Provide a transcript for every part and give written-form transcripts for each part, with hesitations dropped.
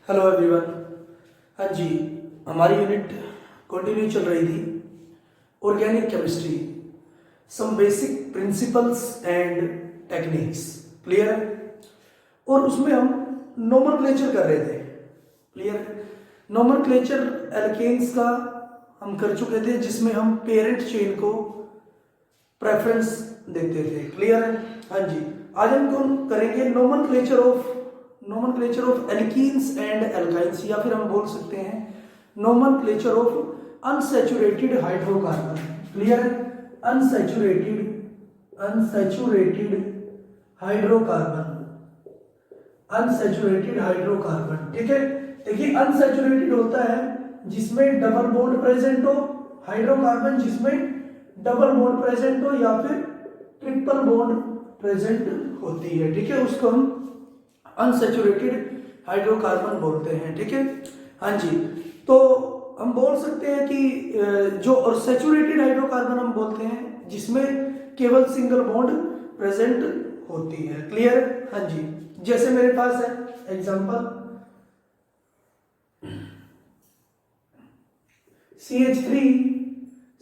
Hello everyone. हाँ जी, हमारी unit continue चल रही थी organic chemistry, some basic principles and techniques. Clear है? और उसमें हम नोमेनक्लेचर कर रहे थे। क्लियर? नोमेनक्लेचर एल्केन्स का हम कर चुके थे, जिसमें हम पेरेंट चेन को प्रेफरेंस देते थे। क्लियर है? हाँ जी, आज हम करेंगे nomenclature of alkenes and alkynes, या फिर हम बोल सकते हैं nomenclature of unsaturated hydrocarbon. Clear है? Unsaturated hydrocarbon, unsaturated hydrocarbon. ठीक है, देखिए अनसैचुरेटेड होता है जिसमें डबल बॉन्ड प्रेजेंट हो, हाइड्रोकार्बन जिसमें डबल बॉन्ड प्रेजेंट हो या फिर ट्रिपल बॉन्ड प्रेजेंट होती है। ठीक है, उसको हम अनसैचुरेटेड हाइड्रोकार्बन बोलते हैं। ठीक है, हाँ जी, तो हम बोल सकते हैं कि जो और सैचुरेटेड हाइड्रोकार्बन हम बोलते हैं जिसमें केवल सिंगल बॉन्ड प्रेजेंट होती है। क्लियर? हाँ जी, जैसे मेरे पास है example CH3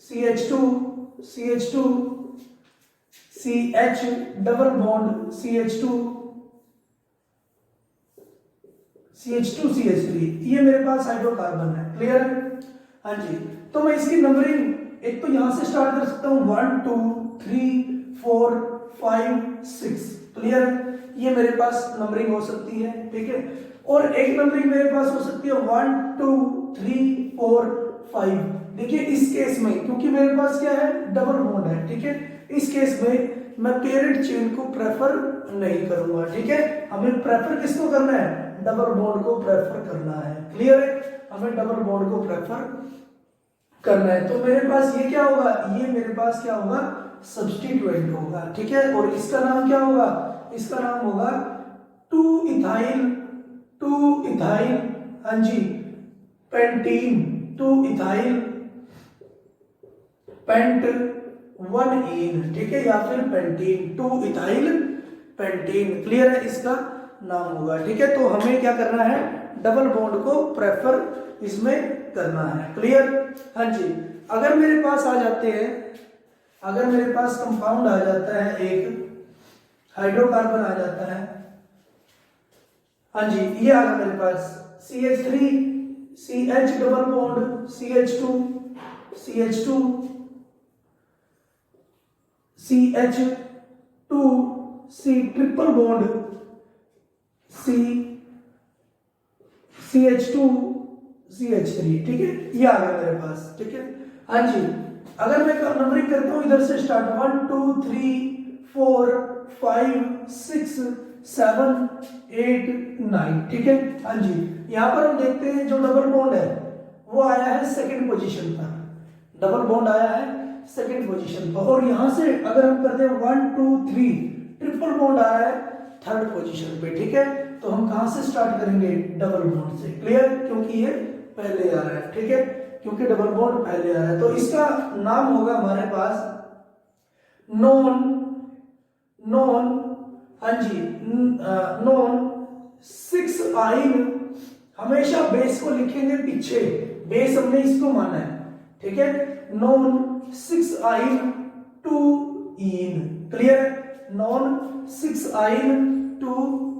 CH2 CH2 CH double bond CH2 CH3, ये मेरे पास हाइड्रोकार्बन है। क्लियर है? हाँ जी, तो मैं इसकी नंबरिंग एक तो यहां से स्टार्ट कर सकता हूं 1 2 3 4 5 6। क्लियर है? ये मेरे पास नंबरिंग हो सकती है। ठीक है, और एक नंबरिंग मेरे पास हो सकती है 1 2 3 4 5। देखिए इस केस में क्योंकि मेरे पास क्या है, डबल बॉन्ड है। ठीक है, इस केस में मैं पेरेंट चेन को प्रेफर नहीं करूंगा। ठीक है, हमें प्रेफर किसको करना है? डबल बॉन्ड को प्रेफर करना है। क्लियर है? हमें डबल बॉन्ड को प्रेफर करना है। तो मेरे पास ये क्या होगा, ये मेरे पास क्या होगा, सब्स्टिट्यूएंट होगा। ठीक है, और इसका नाम क्या होगा? इसका नाम होगा 2 इथाइल, हाँ जी, पेंटीन, 2 इथाइल पेंट 1 इन। ठीक है, या फिर पेंटीन, 2 इथाइल पेंटीन। क्लियर है? इसका नाम होगा। ठीक है, तो हमें क्या करना है, डबल बॉन्ड को प्रेफर इसमें करना है। क्लियर? हाँ जी, अगर मेरे पास आ जाते हैं, अगर मेरे पास कंपाउंड आ जाता है, एक हाइड्रोकार्बन आ जाता है, हाँ जी, ये आ गया मेरे पास CH3 CH double bond CH2 CH2 CH2 C triple bond CH2 CH3। ठीक है, ये आ गया मेरे पास। ठीक है, हाँ जी, अगर मैं नंबरिंग करता हूं इधर से स्टार्ट 1 2 3 4 5 6 7 8 9। ठीक है, हाँ जी, यहां पर हम देखते हैं जो डबल बॉन्ड है वो आया है सेकंड पोजीशन पर, डबल बॉन्ड आया है सेकंड पोजीशन पर। और यहां से अगर हम करते हैं 1 2 3, ट्रिपल बॉन्ड आ रहा है थर्ड पोजीशन पे। ठीक है, तो हम कहां से स्टार्ट करेंगे? डबल बॉन्ड से। क्लियर? क्योंकि ये पहले आ रहा है। ठीक है, क्योंकि डबल बॉन्ड पहले आ रहा है, तो इसका नाम होगा हमारे पास नॉन हाँ जी, नॉन 6 आइन। हमेशा बेस को लिखेंगे पीछे, बेस हमने इसको माना है। ठीक है, नॉन 6 आइन 2 इन। क्लियर? नॉन 6 आइन 2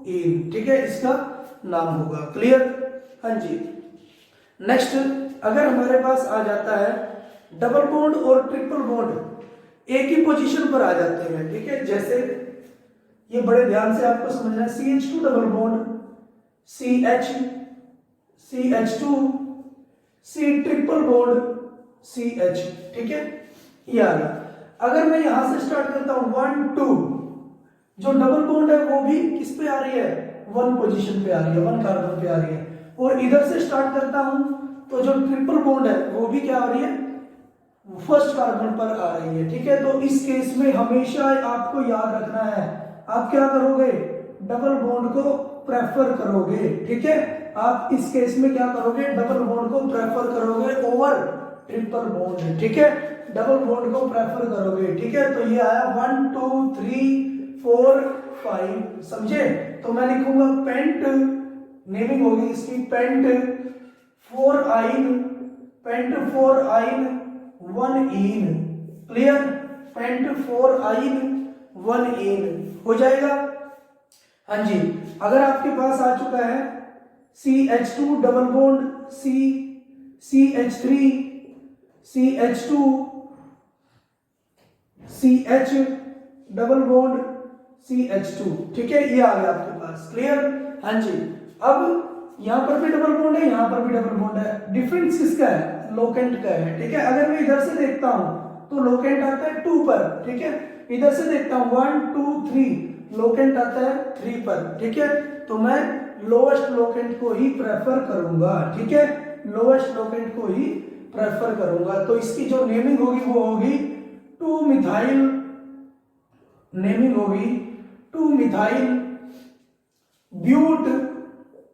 इन। ठीक है, इसका नाम होगा। क्लियर? हाँ जी, नेक्स्ट अगर हमारे पास आ जाता है डबल बॉन्ड और ट्रिपल बॉन्ड एक ही पोजीशन पर आ जाते हैं। ठीक है, जैसे ये बड़े ध्यान से आपको समझना है, CH2 double bond CH2 C triple bond CH। ठीक है, ये आ गया। अगर मैं यहां से स्टार्ट करता हूं 1 2, जो डबल बॉन्ड है वो भी किस पे आ रही है? 1 पोजीशन पे आ रही है, 1 कार्बन पे आ रही है। और इधर से स्टार्ट करता हूं तो जो ट्रिपल बॉन्ड है वो भी क्या आ रही है? फर्स्ट कार्बन पर आ रही है। ठीक है, तो इस केस में हमेशा आपको याद रखना है, आप क्या करोगे? डबल बॉन्ड को प्रेफर करोगे। ठीक है, आप इस केस में क्या करोगे? डबल बॉन्ड को प्रेफर करोगे ओवर ट्रिपल बॉन्ड। ठीक है, डबल बॉन्ड को प्रेफर करोगे। ठीक है, तो ये आया 1 2 3 4 5। समझे? तो मैं लिखूंगा पेंट नेमिंग होगी इसकी पेंट 4 आइन 1 इन। क्लियर? पेंट 4 आइन 1 इन हो जाएगा। हाँ जी, अगर आपके पास आ चुका है CH2 double bond CH3 CH2 CH double bond CH2, ठीक है, ये आ गया आपके पास। क्लियर? हाँ जी, अब यहां पर भी डबल बॉन्ड है, यहां पर भी डबल बॉन्ड है। डिफरेंस किसका है? लोकेंट का है। ठीक है, अगर मैं इधर से देखता हूं तो लोकेंट आता है 2 पर। ठीक है, इधर से देखता हूं 1 2 3, लोकेंट आता है 3 पर। ठीक है, तो मैं लोएस्ट लोकेंट को ही प्रेफर करूंगा। ठीक है, लोएस्ट लोकेंट को ही प्रेफर करूंगा। तो इसकी जो नेमिंग होगी वो होगी 2 मिथाइल, नेमिंग होगी 2 मिथाइल ब्यूट,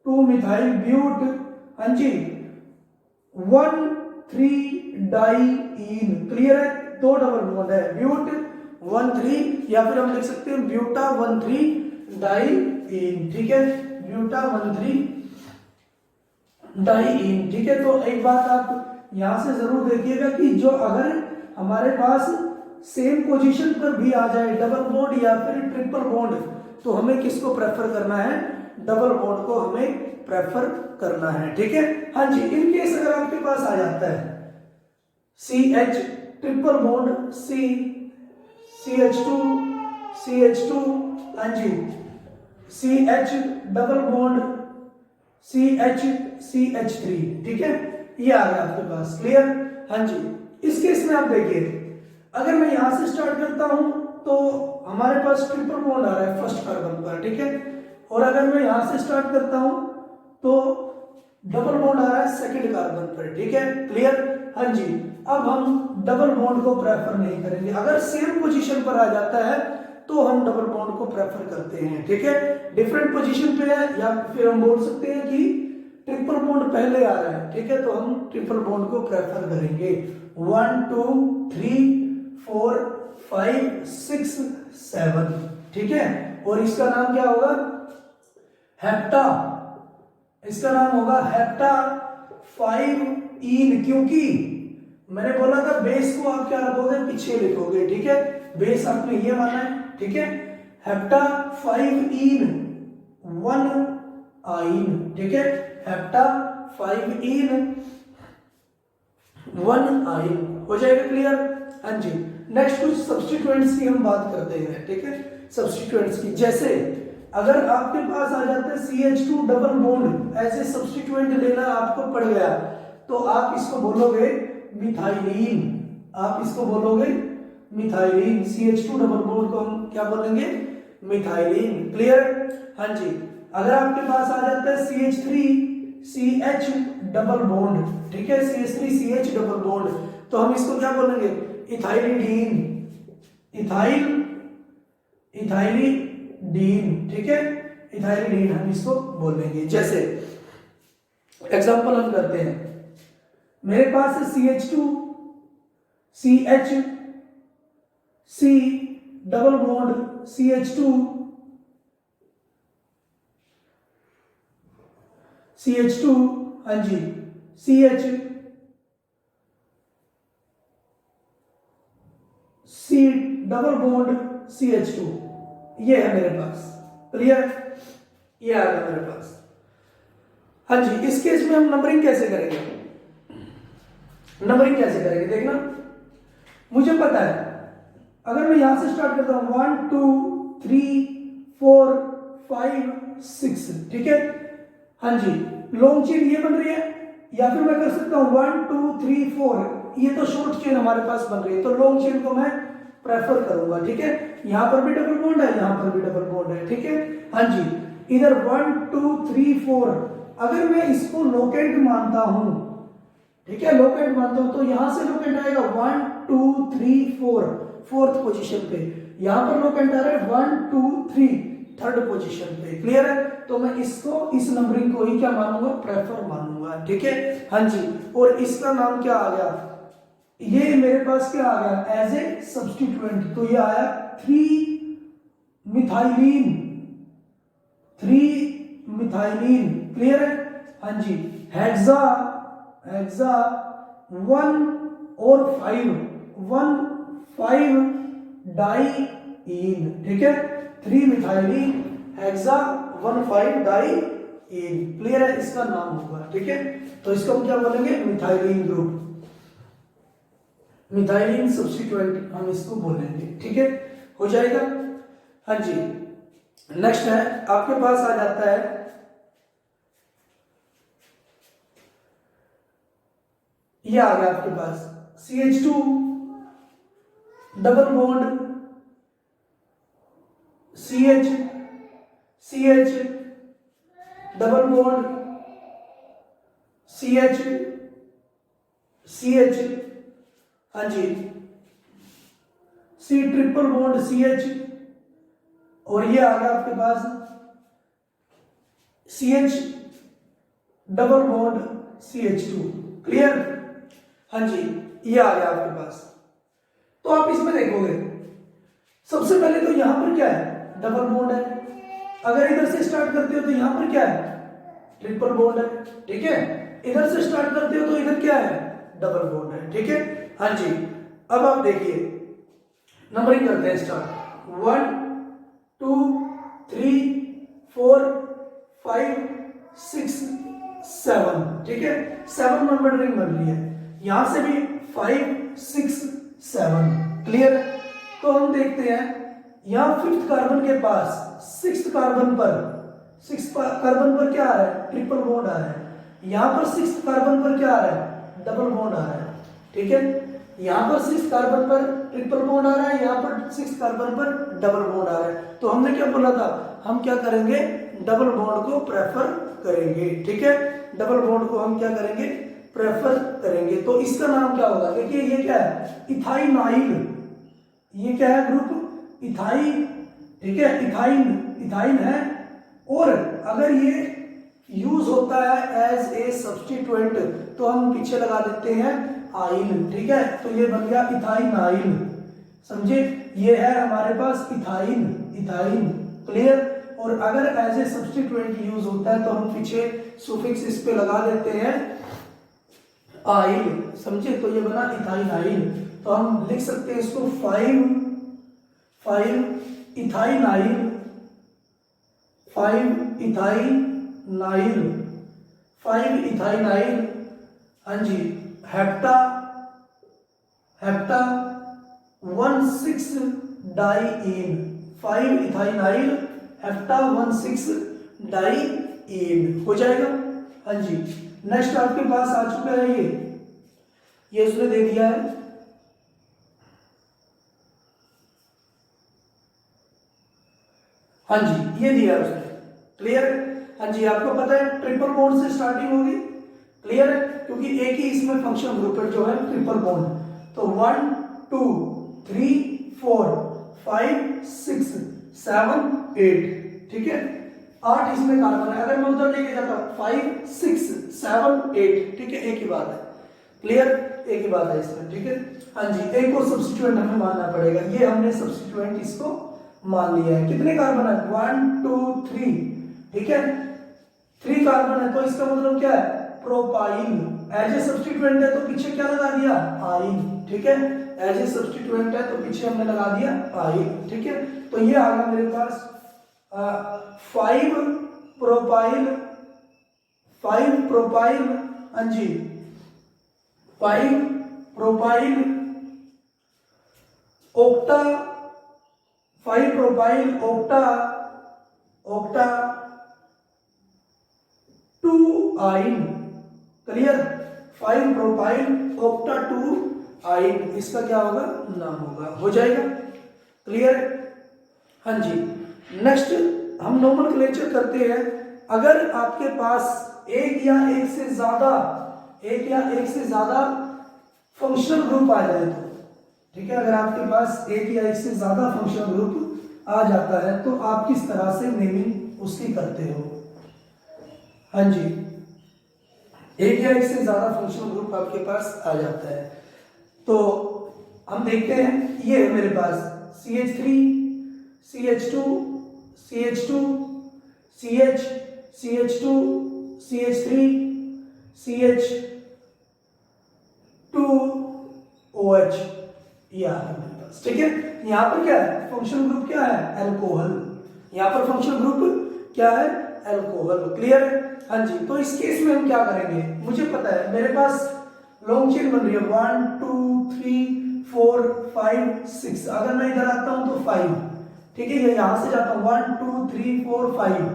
2 मिथाइल ब्यूट, हाँ जी, 1 3 डाइईन। क्लियर है? 2 डबल बॉन्ड है, ब्यूट 1 3, या फिर हम लिख सकते हैं ब्यूटा 1 3 डाइईन। ठीक है, ब्यूटा 1 3 डाइईन। ठीक है, तो एक बात आप यहां से जरूर देखिएगा कि जो अगर हमारे पास सेम पोजीशन पर भी आ जाए डबल बॉन्ड या फिर ट्रिपल बॉन्ड, तो हमें किसको प्रेफर करना है? डबल बॉन्ड को हमें प्रेफर करना है। ठीक है, हाँ जी, इन केस अगर आपके पास आ जाता है CH ट्रिपल बॉन्ड CH2, हाँ जी, CH डबल बॉन्ड CH3। ठीक है, ये आ गया आपके पास। क्लियर? हाँ जी, इस केस में आप देखिए, अगर मैं यहां से स्टार्ट करता हूं तो हमारे पास ट्रिपल बॉन्ड आ रहा है फर्स्ट कार्बन पर। ठीक है, और अगर मैं यहां से स्टार्ट करता हूं तो डबल बॉन्ड आ रहा है सेकंड कार्बन पर। ठीक है, क्लियर? हाँ जी, अब हम डबल बॉन्ड को प्रेफर नहीं करेंगे। अगर सेम पोजीशन पर आ जाता है तो हम डबल बॉन्ड को प्रेफर करते हैं। ठीक है, डिफरेंट पोजीशन पे है, या फिर हम बोल सकते हैं कि ट्रिपल बॉन्ड पहले आ रहा है। ठीक है, तो हम ट्रिपल बॉन्ड को प्रेफर करेंगे। 1 2 3 4 5 6 7। ठीक है, और इसका नाम क्या होगा? हेप्टा। इसका नाम होगा हेप्टा 5 इन, क्योंकि मैंने बोला था बेस को आप क्या रखोगे? पीछे लिखोगे। ठीक है, बेस आपने ये माना है। ठीक है, हेप्टा 5 इन 1 आइन। ठीक है, हेप्टा 5 इन 1 आइन हो जाएगा। क्लियर? हाँ जी, नेक्स्ट कुछ सब्स्टिट्यूएंट्स की हम बात करते हैं। ठीक है, सब्स्टिट्यूएंट्स की, जैसे अगर आपके पास आ जाता है CH2 डबल बॉन्ड, ऐसे सब्स्टिट्यूएंट लेना आपको पड़ गया, तो आप इसको बोलोगे मिथाइलिन। आप इसको बोलोगे मिथाइलिन। CH2 डबल बॉन्ड को हम क्या बोलेंगे? मिथाइलिन। क्लियर? हाँ जी, अगर आपके पास आ जाता है CH3 CH डबल बॉन्ड, ठीक है, CH3 CH डबल बॉन्ड, तो हम इसको क्या बोलेंगे? इथाइलिडीन। इथाइलिडीन। ठीक है, इथाइलिडीन हम इसको बोलेंगे। जैसे एग्जांपल हम करते हैं, मेरे पास है CH2 CH C double bond CH2 CH2, हाँ जी, CH C double bond CH2, ये है मेरे पास। क्लियर? ये आ गया मेरे पास। हाँ जी, इस केस में हम नंबरिंग कैसे करेंगे? नंबरिंग कैसे करेंगे देखना, मुझे पता है अगर मैं यहां से स्टार्ट करता हूं 1 2 3 4 5 6। ठीक है, हाँ जी, लॉन्ग चेन ये बन रही है, या फिर मैं कर सकता हूं 1 2 3 4, ये तो शॉर्ट चेन हमारे पास बन रही है, तो लॉन्ग चेन को मैं प्रेफर करूंगा। ठीक है, यहां पर भी डबल बॉन्ड है, यहां पर भी डबल बॉन्ड है। ठीक है, हाँ जी, इधर 1 2 3 4, अगर मैं इसको लोकेंट मानता हूं, ठीक है, लोकेंट मानता हूं, तो यहां से लोकेंट आएगा 1 2 3 4 फोर्थ पोजीशन पे, यहां पर लोकेंट आ रहा है 1 2 3 थर्ड पोजीशन पे। क्लियर है? तो मैं इसको, इस नंबरिंग को ही क्या मानूंगा? प्रेफर मानूंगा। ठीक है, हाँ जी, और इसका नाम क्या आ गया? ये मेरे पास क्या आ गया? एज ए सब्स्टिट्यूएंट, तो ये आया 3 मिथाइलिन, 3 मिथाइलिन। क्लियर है? हाँ जी। हेक्सा, हेक्सा 1 और 5 डाइईन। ठीक है, 3 मिथाइलिन हेक्सा 1,5 डाइईन। क्लियर है? इसका नाम होगा। ठीक है, तो इसको हम क्या बोलेंगे? मिथाइलिन ग्रुप, मिथाइलिन सब्स्टिट्यूएंट हम इसको बोलेंगे। ठीक है, हो जाएगा। हाँ जी, नेक्स्ट है आपके पास आ जाता है ये आ गया आपके पास CH2 double bond CH double bond CH, हाँ जी, C ट्रिपल बॉन्ड CH, और ये आ गया आपके पास CH double bond CH2। Clear? हाँ जी, ये आ गया आपके पास। तो आप इसमें देखोगे सबसे पहले तो यहां पर क्या है? डबल बॉन्ड है। अगर इधर से स्टार्ट करते हो तो यहां पर क्या है? ट्रिपल बॉन्ड है। ठीक है, इधर से स्टार्ट करते हो तो इधर क्या है? डबल बॉन्ड है। ठीक है, हाँ जी। अब आप देखिए, नंबरिंग करते हैं स्टार्ट। 1 2 3 4 5 6 7। ठीक है, 7 नंबरिंग बन रही है। यहां से भी 5 6 7। क्लियर? तो हम देखते हैं यहां 5th कार्बन के पास 6th कार्बन पर क्या आ रहा है? ट्रिपल बॉन्ड आ रहा है। यहां पर 6th कार्बन पर क्या आ रहा है? डबल बॉन्ड आ रहा है। ठीक है, यहां पर 6th कार्बन पर ट्रिपल बॉन्ड आ रहा है, यहां पर 6th कार्बन पर डबल बॉन्ड आ रहा है। तो हमने क्या बोला था? हम क्या करेंगे? डबल बॉन्ड को प्रेफर करेंगे। ठीक है, डबल बॉन्ड को हम क्या करेंगे? प्रेफर करेंगे। तो इसका नाम क्या होगा? देखिए ये क्या है? इथाइनाइल। ये क्या है? Group ethyne. ठीक है, इथाइन है। और अगर ये यूज होता है एज ए सब्स्टिट्यूएंट तो हम पीछे लगा देते हैं आइल। ठीक है, तो ये बन गया इथाइनाइल। समझे? ये है हमारे पास इथाइन। क्लियर? और अगर एज ए सब्स्टिट्यूएंट यूज होता है तो हम पीछे सुफिक्स इस पे लगा देते हैं आइल। समझे? तो ये बना इथाइनाइल। तो हम लिख सकते हैं इसको 5 इथाइनाइल, 5 इथाइनाइल। हाँ जी, hepta 1,6 diene. 5 ethynyl hepta 1,6 diene. हो जाएगा? हाँ जी। नेक्स्ट आपके पास आ चुका है ये उसने दे दिया है हाँ जी, ये दिया है उसने। क्लियर? हाँ जी, आपको पता है ट्रिपल बॉन्ड से स्टार्टिंग होगी। क्लियर है? क्योंकि एक ही इसमें फंक्शन ग्रुप है जो है ट्रिपल बॉन्ड। तो 1 2 3 4 5 6 7 8। ठीक है, 8 इसमें कार्बन है। अगर मैं उधर लेके जाता 5 6 7 8। ठीक है, एक ही बात है। क्लियर? एक ही बात है इसमें। ठीक है, हाँ जी। एक और सब्स्टिट्यूएंट हमें मानना पड़ेगा। ये हमने सब्स्टिट्यूएंट इसको मान लिया है। कितने कार्बन है? 1 2 3। ठीक है, 3 कार्बन है। तो इसका मतलब क्या है? प्रोपाइल। एज ए सब्स्टिट्यूएंट है तो पीछे क्या लगा दिया? आइन। ठीक है, एज ए सब्स्टिट्यूएंट है तो पीछे हमने लगा दिया आइन। ठीक है, तो ये आ गया मेरे पास 5 प्रोपाइल। हाँ जी, 5 प्रोपाइल ओक्टा, 5 प्रोपाइल ओक्टा 2 आइन। क्लियर? 5 प्रोपाइल ओक्टा 2 आइन। इसका क्या होगा? नाम होगा। हो जाएगा? क्लियर? हाँ जी। नेक्स्ट हम नोमेनक्लेचर करते हैं। अगर आपके पास एक या एक से ज्यादा फंक्शनल ग्रुप आ जाए तो, ठीक है, अगर आपके पास एक या एक से ज्यादा फंक्शनल ग्रुप आ जाता है तो आप किस तरह से नेमिंग उसकी करते हो? हाँ जी, एक या एक से ज्यादा फंक्शनल ग्रुप आपके पास आ जाता है तो हम देखते हैं। ये है मेरे पास CH3 CH2 CH2 CH CH2 CH3 CH2OH, ये आ गया मेरे पास। ठीक है, यहाँ पर क्या है, फंक्शनल ग्रुप क्या है, अल्कोहल। यहाँ पर फंक्शनल ग्रुप क्या है, अल्कोहल। क्लियर है? हाँ जी। तो इस केस में हम क्या करेंगे, मुझे पता है मेरे पास लॉन्ग चेन बन रही है 1 2 3 4 5 6। अगर मैं इधर आता हूं तो 5, ठीक है, ये यहां से जाता हूं 1 2 3 4 5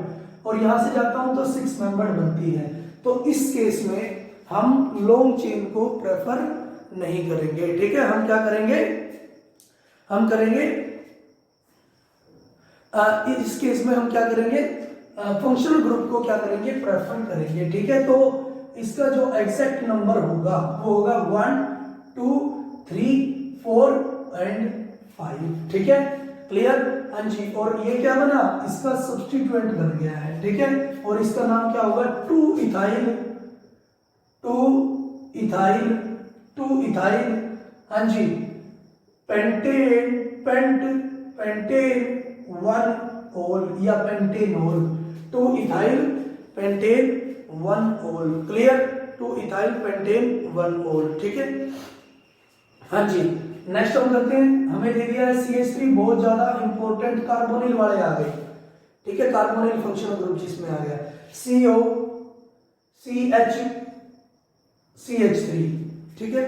और यहां से जाता हूं तो 6 मेंबर बनती है। तो इस केस में हम लॉन्ग चेन को प्रेफर नहीं करेंगे। ठीक है, हम क्या करेंगे, हम करेंगे इस केस में हम क्या करेंगे, फंक्शनल ग्रुप को क्या करेंगे, प्रेफर करेंगे। ठीक है, तो इसका जो एग्जैक्ट नंबर होगा वो होगा 1 2 3 4 एंड 5। ठीक है, क्लियर? हाँ जी। और ये क्या बना, इसका सब्स्टिट्यूएंट बन गया है। ठीक है, और इसका नाम क्या होगा, 2 इथाइल 2 इथाइल 2 इथाइल, हाँ जी, पेंटेन पेंटेन 1 ओल या पेंटेनोल, 2 इथाइल पेंटेन 1 ओल। क्लियर? 2 इथाइल पेंटेन 1 ओल। ठीक है, हाँ जी। नेक्स्ट हम करते हैं, हमें दे दिया है CH3, बहुत ज्यादा इंपॉर्टेंट कार्बोनिल वाले आ गए। ठीक है, कार्बोनिल फंक्शनल ग्रुप जिसमें आ गया CO CH CH3। ठीक है,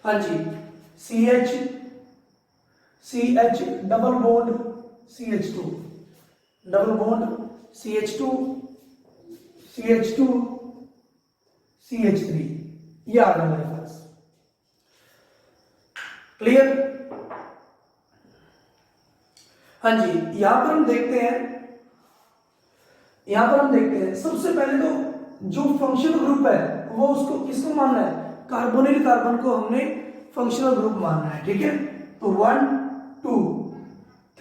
हाँ जी, CH double bond CH2 double bond CH2 CH3, ये आ गया मेरे पास। क्लियर? हाँ जी। यहां पर हम देखते हैं, यहां पर हम देखते हैं सबसे पहले तो जो फंक्शनल ग्रुप है वो उसको किसको मानना है, कार्बोनिल कार्बन को हमने फंक्शनल ग्रुप मानना है। ठीक है, तो 1 2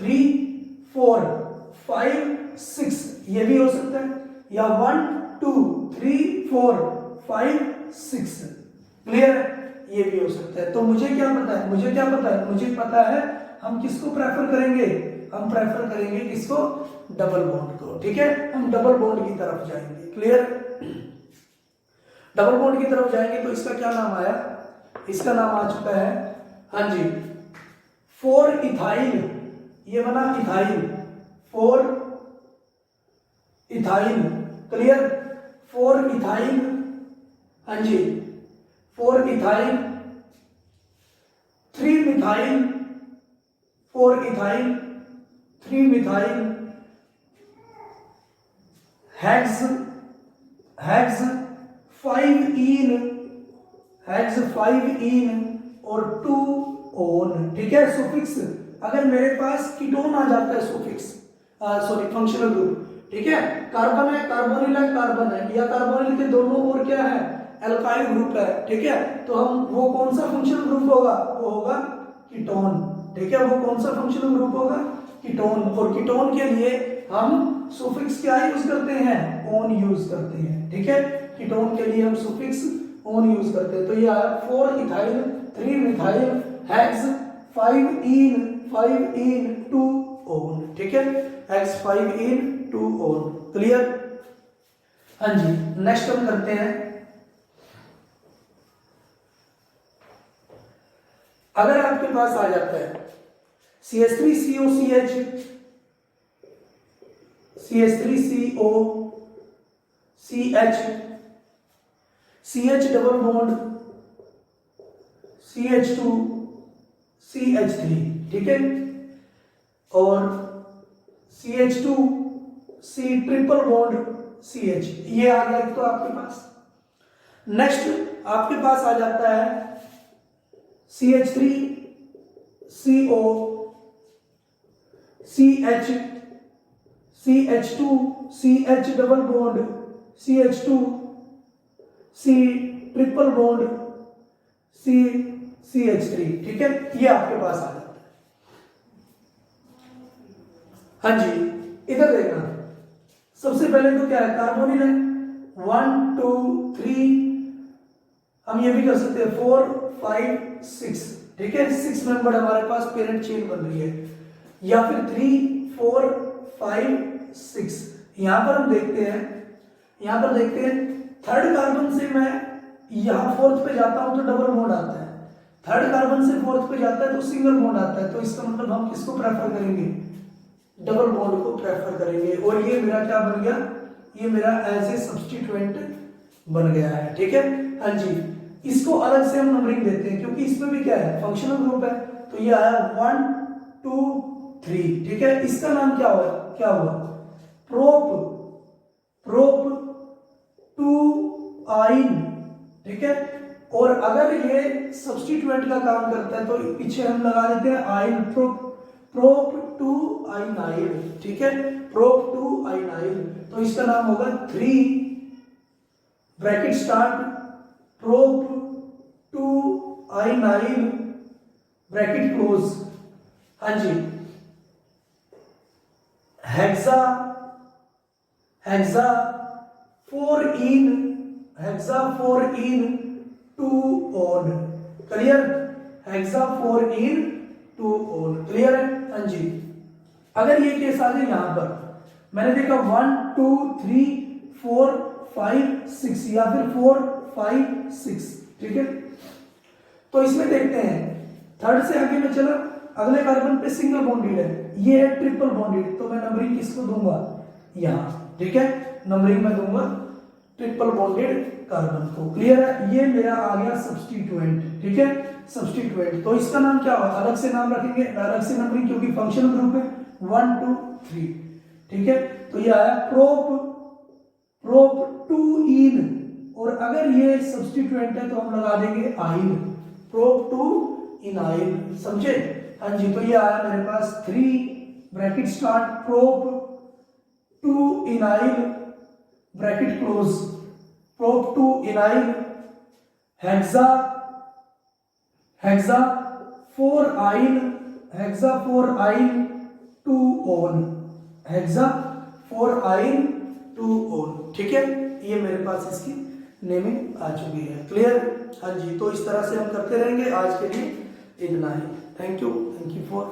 3 4 5 6 ये भी हो सकता है, या 1 2 3 4 5 6। क्लियर है? ये भी हो सकता है। तो मुझे क्या पता है, मुझे क्या पता है, मुझे पता है हम किसको प्रेफर करेंगे, हम प्रेफर करेंगे किसको, डबल बॉन्ड को। ठीक है, हम डबल बॉन्ड की तरफ जाएंगे। क्लियर? डबल बॉन्ड की तरफ जाएंगे तो इसका क्या नाम आया, इसका नाम आ चुका है, हाँ जी, 4 इथाइल, ये बना इथाइल, 4 इथाइल। क्लियर? 4 इथाइल, हाँ जी, 4 ethyl 3 methyl, 4 ethyl 3 methyl hex hex 5 इन, हेक्स 5 इन और 2 ओन। ठीक है, सुफिक्स, अगर मेरे पास कीटोन आ जाता है, सुफिक्स सॉरी फंक्शनल ग्रुप, ठीक है, कार्बन है, कार्बोनिल है, कार्बन है, या कार्बोनिल के दोनों ओर क्या है, एल्काइल ग्रुप है। ठीक है, तो हम वो कौन सा फंक्शनल ग्रुप होगा, वो होगा कीटोन। ठीक है, वो कौन सा फंक्शनल ग्रुप होगा, कीटोन। और कीटोन के लिए हम सुफिक्स क्या यूज करते हैं, ओन यूज करते हैं। ठीक है, कीटोन के लिए हम सुफिक्स ओन यूज करते हैं। तो ये आया 4 इथाइल 3 मिथाइल हेक्स 5 इन 2 ओन। ठीक है, हेक्स 5 इन 2 ओन। क्लियर? हाँ जी। नेक्स्ट हम करते हैं, अगर आपके पास आ जाता है CH3COCH CH3CO CH double bond CH2 CH3, ठीक है, और CH2 C triple bond CH, ये आ गया तो आपके पास। नेक्स्ट आपके पास आ जाता है CH3CO CH CH2 CH double bond CH2 C triple bond CH3, ठीक है, ये आपके पास आ जाता है। हाँ जी, इधर देखना, सबसे पहले तो क्या है, कार्बोनिल है, 1 2 3, हम ये भी कर सकते हैं 4 5 6, ठीक है, 6 मेंबर हमारे पास पेरेंट चेन बन रही है, या फिर 3 4 5 6। यहां पर हम देखते हैं यहाँ पर देखते हैं थर्ड कार्बन से मैं यहाँ फोर्थ पे जाता हूँ तो डबल बॉन्ड आता है, थर्ड कार्बन से फोर्थ पे जाता है तो सिंगल बॉन्ड आता है, तो इसका मतलब हम किसको प्रेफर करेंगे, डबल बॉन्ड को प्रेफर करेंगे। और ये मेरा क्या बन गया, ये मेरा एज ए सब्स्टिट्यूएंट बन गया है। ठीक है, हाँ जी, इसको अलग से हम नंबरिंग देते हैं क्योंकि इसमें भी क्या है, फंक्शनल ग्रुप है, तो ये आया 1 2 3। ठीक है, इसका नाम क्या हुआ, क्या हुआ, प्रोप टू आइन। ठीक है, और अगर ये सब्स्टिट्यूएंट का काम करता है तो पीछे हम लगा देते हैं आइन, प्रोप टू आइनाइल। ठीक है, प्रोप टू आइनाइल, तो इसका नाम होगा 3 bracket start prop two ynyl bracket close. हाँ जी, hexa 4 yne 2 on। Clear, hexa 4 yne 2 on। Clear है, हाँ जी। अगर ये केस आ जाए यहां पर, मैंने देखा 1 2 3 4 5 6 या फिर 4 5 6। ठीक है, तो इसमें देखते हैं थर्ड से आगे में चला, अगले कार्बन पे सिंगल बॉन्डेड है, ये है ट्रिपल बॉन्डेड, तो मैं नंबरिंग किसको दूंगा, यहां। ठीक है, नंबरिंग में दूंगा ट्रिपल बॉन्डेड कार्बन को। क्लियर है, ये मेरा आ गया सब्स्टिट्यूएंट। ठीक है, सब्स्टिट्यूएंट, तो इसका नाम क्या होगा, अलग से नाम रखेंगे, अलग से नंबरिंग, क्योंकि फंक्शनल ग्रुप है 1 2 3। ठीक है, तो ये आया प्रोप टू इन, और अगर ये सब्स्टिट्यूएंट है तो हम लगा देंगे आइन, प्रोप टू इनाइल। समझे, हाँ जी। तो ये आया मेरे पास 3 bracket start prop two ynyl bracket close, prop two ynyl hexa 4 yne 2 on, hexa 4 yne 2 on। ठीक है, ये मेरे पास इसकी नेमिंग आ चुकी है। क्लियर, हाँ जी। तो इस तरह से हम करते रहेंगे, आज के लिए इतना ही। Thank you for